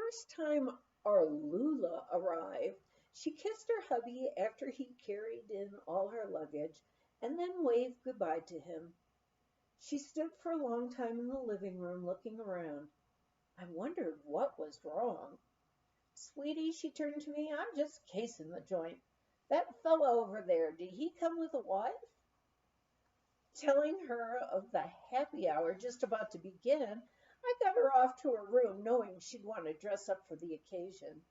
first time our Lula arrived, she kissed her hubby after he carried in all her luggage and then waved goodbye to him. She stood for a long time in the living room looking around. I wondered what was wrong. "Sweetie," she turned to me, "I'm just casing the joint. That fellow over there, did he come with a wife?" Telling her of the happy hour just about to begin, I got her off to her room, knowing she'd want to dress up for the occasion.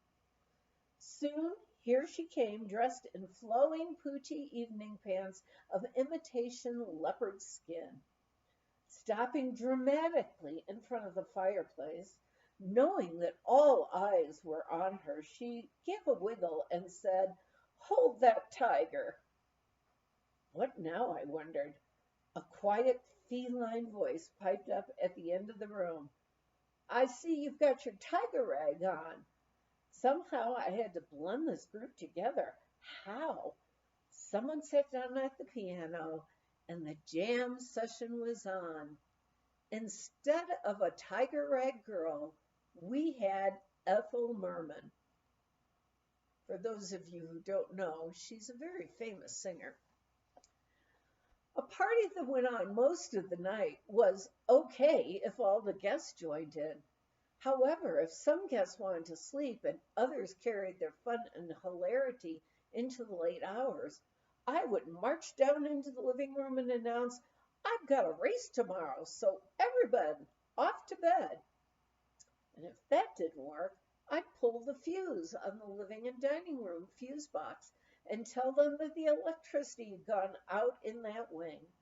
Soon here she came, dressed in flowing poochie evening pants of imitation leopard skin. Stopping dramatically in front of the fireplace, knowing that all eyes were on her, she gave a wiggle and said, "Hold that tiger." What now, I wondered. A quiet feline voice piped up at the end of the room. "I see you've got your tiger rag on." Somehow I had to blend this group together. How? Someone sat down at the piano, and the jam session was on. Instead of a tiger rag girl, we had Ethel Merman. For those of you who don't know, she's a very famous singer. A party that went on most of the night was okay if all the guests joined in. However, if some guests wanted to sleep and others carried their fun and hilarity into the late hours, I would march down into the living room and announce, "I've got a race tomorrow, so everybody off to bed." And if that didn't work, I'd pull the fuse on the living and dining room fuse box and tell them that the electricity had gone out in that wing.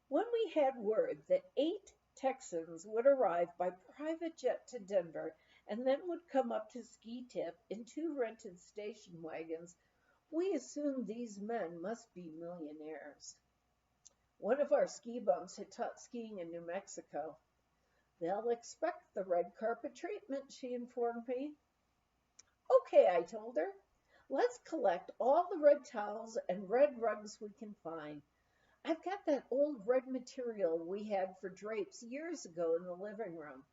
When we had word that 8 Texans would arrive by private jet to Denver and then would come up to Ski Tip in 2 rented station wagons, we assumed these men must be millionaires. One of our ski bums had taught skiing in New Mexico. "They'll expect the red carpet treatment," she informed me. "Okay," I told her. "Let's collect all the red towels and red rugs we can find. I've got that old red material we had for drapes years ago in the living room."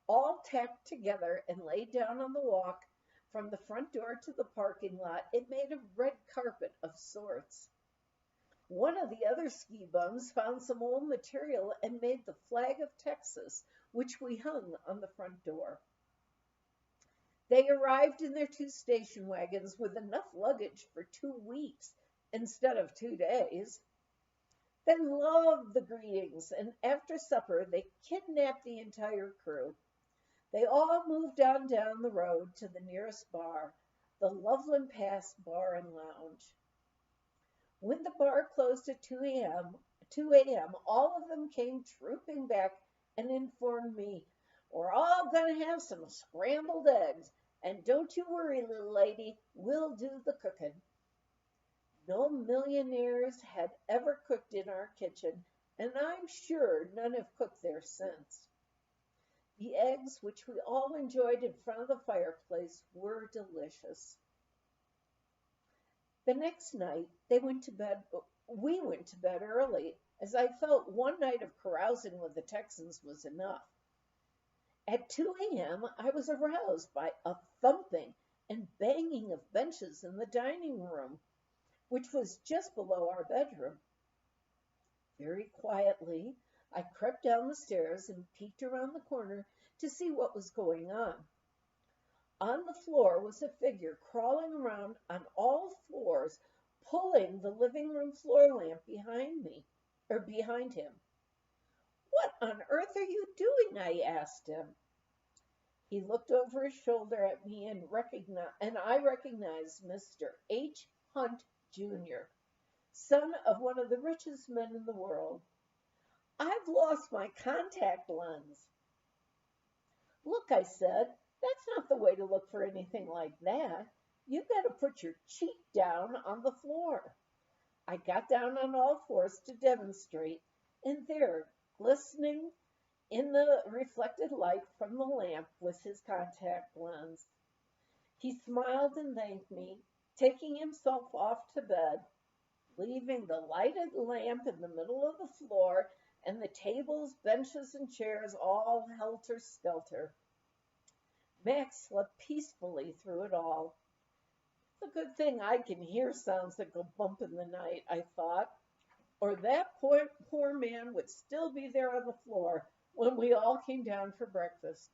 All tacked together and laid down on the walk from the front door to the parking lot, it made a red carpet of sorts. One of the other ski bums found some old material and made the flag of Texas, which we hung on the front door. They arrived in their 2 station wagons with enough luggage for 2 weeks instead of 2 days. They loved the greetings, and after supper they kidnapped the entire crew. They all moved on down the road to the nearest bar, the Loveland Pass Bar and Lounge. When the bar closed at 2 a.m., all of them came trooping back and informed me, "We're all going to have some scrambled eggs, and don't you worry, little lady, we'll do the cooking." No millionaires had ever cooked in our kitchen, and I'm sure none have cooked there since. The eggs, which we all enjoyed in front of the fireplace, were delicious. The next night we went to bed early, as I felt one night of carousing with the Texans was enough. At 2 a.m. I was aroused by a thumping and banging of benches in the dining room, which was just below our bedroom. Very quietly, I crept down the stairs and peeked around the corner to see what was going on. On the floor was a figure crawling around on all fours, pulling the living room floor lamp behind him. "What on earth are you doing?" I asked him. He looked over his shoulder at me and I recognized Mr. H. Hunt, Jr., son of one of the richest men in the world. "I've lost my contact lens." "Look," I said, "that's not the way to look for anything like that. You've got to put your cheek down on the floor." I got down on all fours to demonstrate, and there, glistening in the reflected light from the lamp, was his contact lens. He smiled and thanked me, taking himself off to bed, leaving the lighted lamp in the middle of the floor and the tables, benches, and chairs all helter-skelter. Max slept peacefully through it all. It's a good thing I can hear sounds that go bump in the night, I thought, or that poor man would still be there on the floor when we all came down for breakfast.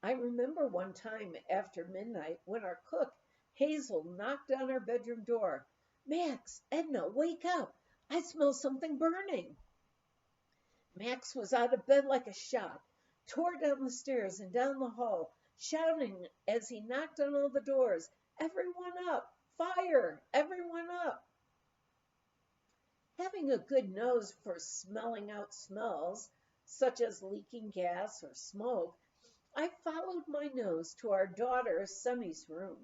I remember one time after midnight when our cook, Hazel, knocked on our bedroom door. Max, Edna, wake up. I smell something burning. Max was out of bed like a shot, tore down the stairs and down the hall, shouting as he knocked on all the doors, "Everyone up! Fire! Everyone up!" Having a good nose for smelling out smells, such as leaking gas or smoke, I followed my nose to our daughter Sunny's room.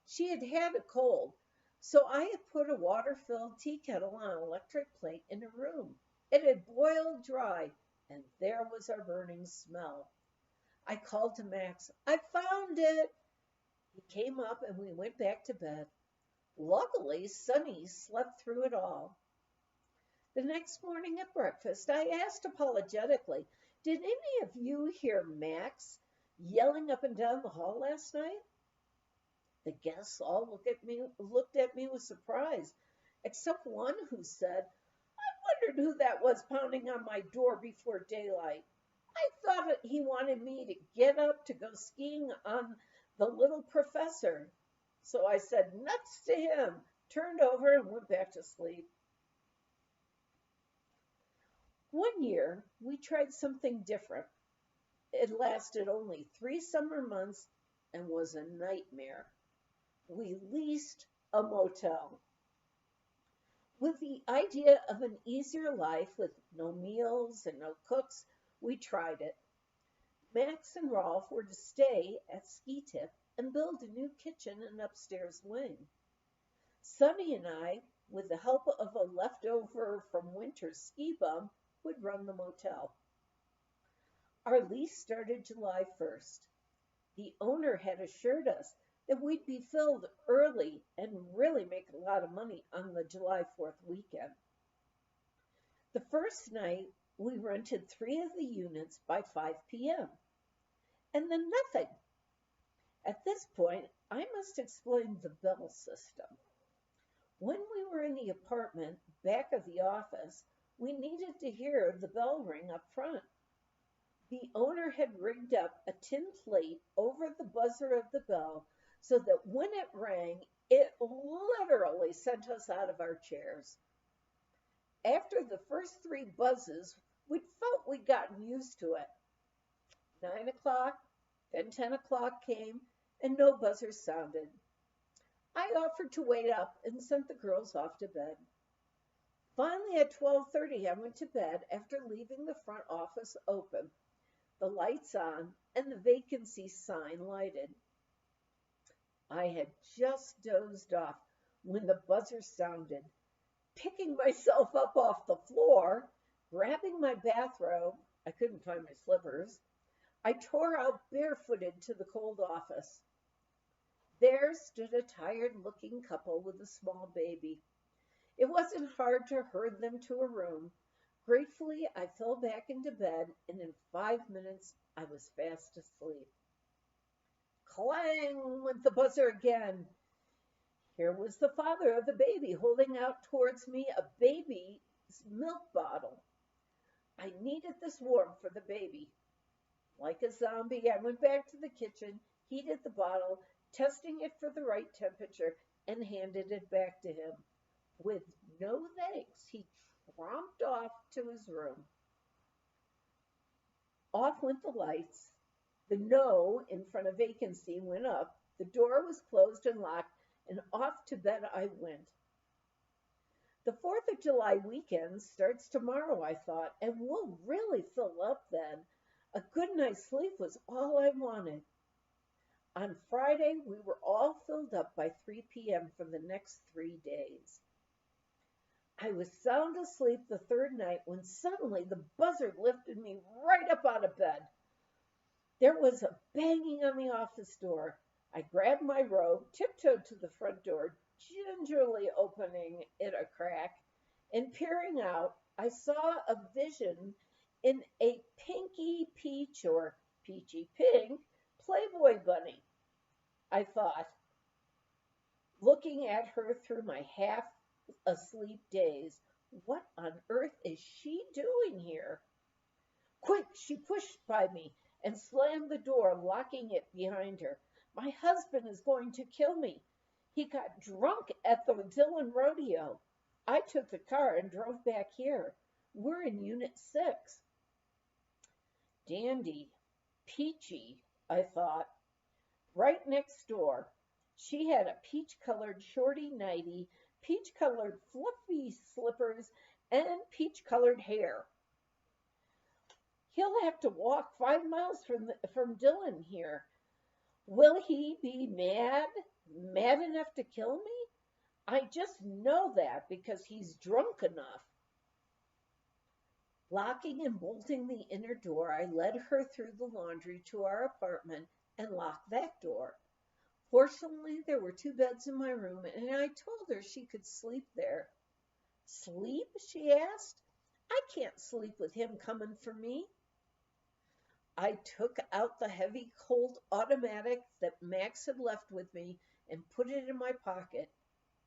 She had had a cold, so I had put a water-filled tea kettle on an electric plate in her room. It had boiled dry, and there was our burning smell. I called to Max, "I found it!" He came up and we went back to bed. Luckily, Sunny slept through it all. The next morning at breakfast, I asked apologetically, "Did any of you hear Max yelling up and down the hall last night?" The guests all looked at me with surprise, except one who said, "I wondered who that was pounding on my door before daylight. I thought he wanted me to get up to go skiing on the little professor." So I said nuts to him, turned over, and went back to sleep. One year, we tried something different. It lasted only 3 summer months and was a nightmare. We leased a motel. With the idea of an easier life with no meals and no cooks, we tried it. Max and Rolf were to stay at Ski Tip and build a new kitchen and upstairs wing. Sunny and I, with the help of a leftover from winter's ski bum, would run the motel. Our lease started July 1st. The owner had assured us that we'd be filled early and really make a lot of money on the July 4th weekend. The first night, we rented 3 of the units by 5 p.m. and then nothing. At this point, I must explain the bell system. When we were in the apartment back of the office, we needed to hear the bell ring up front. The owner had rigged up a tin plate over the buzzer of the bell so that when it rang, it literally sent us out of our chairs. After the first 3 buzzes, we felt we'd gotten used to it. 9 o'clock, then 10 o'clock came, and no buzzers sounded. I offered to wait up and sent the girls off to bed. Finally, at 12:30, I went to bed after leaving the front office open, the lights on, and the vacancy sign lighted. I had just dozed off when the buzzer sounded. Picking myself up off the floor, grabbing my bathrobe, I couldn't find my slippers, I tore out barefooted to the cold office. There stood a tired-looking couple with a small baby. It wasn't hard to herd them to a room. Gratefully, I fell back into bed, and in 5 minutes, I was fast asleep. Clang went the buzzer again. Here was the father of the baby holding out towards me a baby's milk bottle. I needed this warmth for the baby. Like a zombie, I went back to the kitchen, heated the bottle, testing it for the right temperature, and handed it back to him. With no thanks, he tromped off to his room. Off went the lights. The no in front of vacancy went up. The door was closed and locked, and off to bed I went. The 4th of July weekend starts tomorrow, I thought, and we'll really fill up then. A good night's sleep was all I wanted. On Friday, we were all filled up by 3 p.m. for the next 3 days. I was sound asleep the 3rd night when suddenly the buzzer lifted me right up out of bed. There was a banging on the office door. I grabbed my robe, tiptoed to the front door, gingerly opening it a crack, and peering out, I saw a vision in a pinky peach or peachy pink Playboy bunny. I thought, looking at her through my half asleep daze, what on earth is she doing here? Quick, she pushed by me and slammed the door, locking it behind her. My husband is going to kill me. He got drunk at the Dillon rodeo. I took the car and drove back here. We're in Unit 6. Dandy, peachy, I thought. Right next door, she had a peach-colored shorty nightie, peach-colored fluffy slippers, and peach-colored hair. He'll have to walk 5 miles from Dillon here. Will he be mad enough to kill me? I just know that because he's drunk enough. Locking and bolting the inner door, I led her through the laundry to our apartment and locked that door. Fortunately, there were 2 beds in my room, and I told her she could sleep there. Sleep? She asked. I can't sleep with him coming for me. I took out the heavy, cold automatic that Max had left with me and put it in my pocket.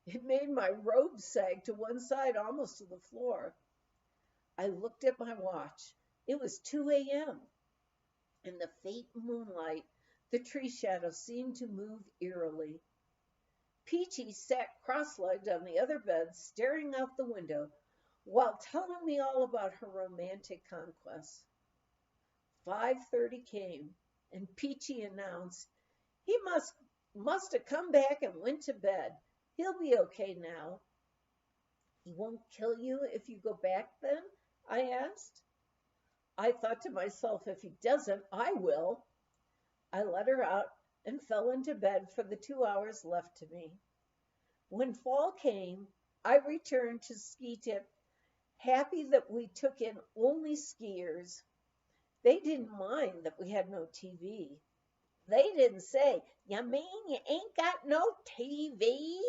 It made my robe sag to one side almost to the floor. I looked at my watch. It was 2 a.m. In the faint moonlight, the tree shadows seemed to move eerily. Peachy sat cross-legged on the other bed, staring out the window, while telling me all about her romantic conquests. 5:30 came, and Peachy announced, "He must have come back and went to bed. He'll be okay now." "He won't kill you if you go back then?" I asked. I thought to myself, if he doesn't, I will. I let her out and fell into bed for the 2 hours left to me. When fall came, I returned to Ski Tip, happy that we took in only skiers. They didn't mind that we had no TV. They didn't say, "You mean you ain't got no TV?"